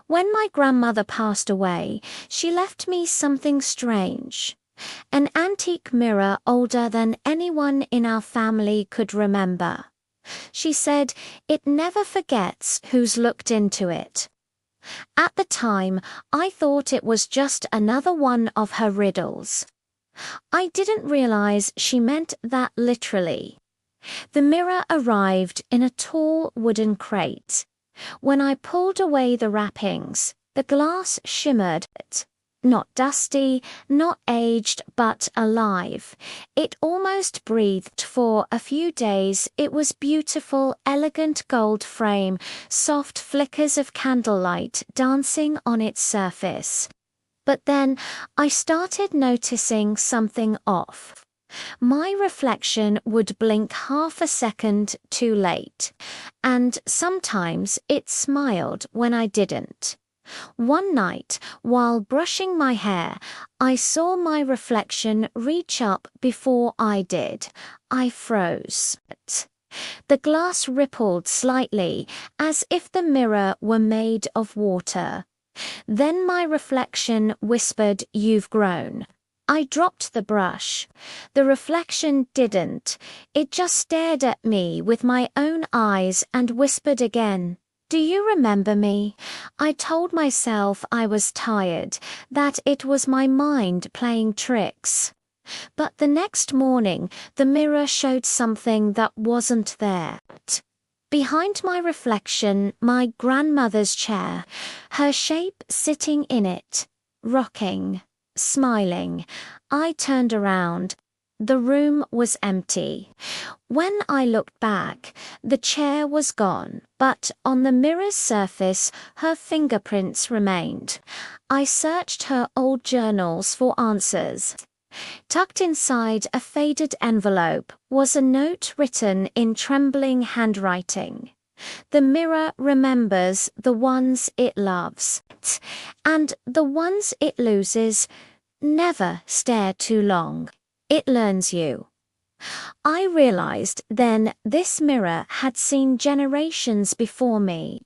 When my grandmother passed away, she left me something strange. An antique mirror older than anyone in our family could remember. She said it never forgets who's looked into it. At the time, I thought it was just another one of her riddles. I didn't realize she meant that literally. The mirror arrived in a tall wooden crate. When I pulled away the wrappings, the glass shimmered. Not dusty, not aged, but alive. It almost breathed for a few days. It was beautiful, elegant gold frame, soft flickers of candlelight dancing on its surface. But then I started noticing something off. My reflection would blink half a second too late, and sometimes it smiled when I didn't. One night, while brushing my hair, I saw my reflection reach up before I did. I froze. The glass rippled slightly, as if the mirror were made of water. Then my reflection whispered, "You've grown." I dropped the brush. The reflection didn't. It just stared at me with my own eyes and whispered again, "Do you remember me?" I told myself I was tired, that it was my mind playing tricks. But the next morning, the mirror showed something that wasn't there. Behind my reflection, my grandmother's chair, her shape sitting in it, rocking, smiling. I turned around. The room was empty. When I looked back, the chair was gone, but on the mirror's surface, her fingerprints remained. I searched her old journals for answers. Tucked inside a faded envelope was a note written in trembling handwriting. The mirror remembers the ones it loves, and the ones it loses. Never stare too long. It learns you. I realized then this mirror had seen generations before me.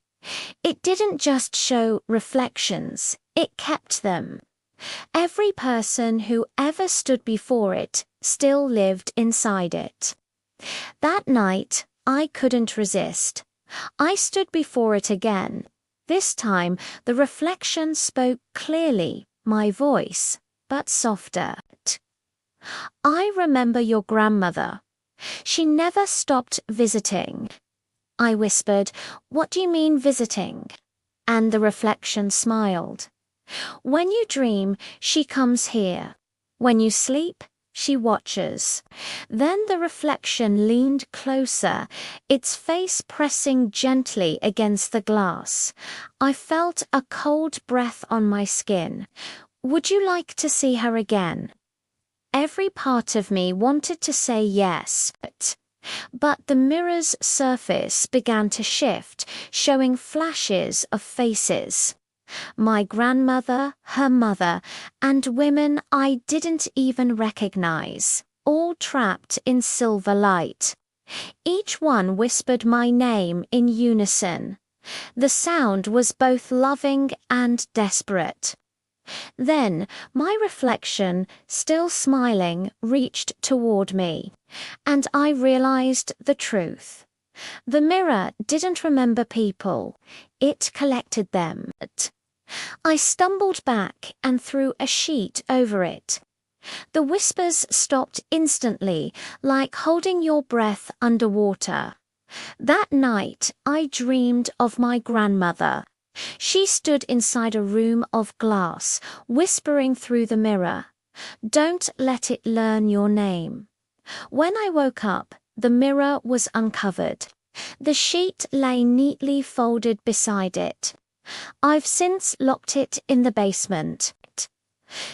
It didn't just show reflections, it kept them. Every person who ever stood before it still lived inside it. That night, I couldn't resist. I stood before it again. This time, the reflection spoke clearly, my voice, but softer. "I remember your grandmother. She never stopped visiting." I whispered, "What do you mean visiting?" And the reflection smiled. "When you dream, she comes here. When you sleep, she watches." Then the reflection leaned closer, its face pressing gently against the glass. I felt a cold breath on my skin. "Would you like to see her again?" Every part of me wanted to say yes, but the mirror's surface began to shift, showing flashes of faces. My grandmother, her mother, and women I didn't even recognize, all trapped in silver light. Each one whispered my name in unison. The sound was both loving and desperate. Then my reflection, still smiling, reached toward me, and I realized the truth. The mirror didn't remember people, it collected them. I stumbled back and threw a sheet over it. The whispers stopped instantly, like holding your breath underwater. That night, I dreamed of my grandmother. She stood inside a room of glass, whispering through the mirror, "Don't let it learn your name." When I woke up, the mirror was uncovered. The sheet lay neatly folded beside it. I've since locked it in the basement.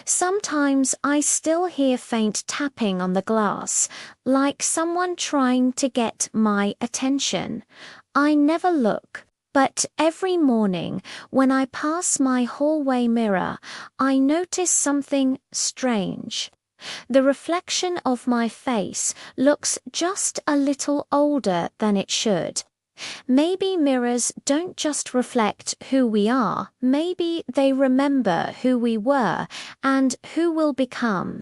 Sometimes I still hear faint tapping on the glass, like someone trying to get my attention. I never look, but every morning when I pass my hallway mirror, I notice something strange. The reflection of my face looks just a little older than it should. Maybe mirrors don't just reflect who we are, maybe they remember who we were and who we'll become.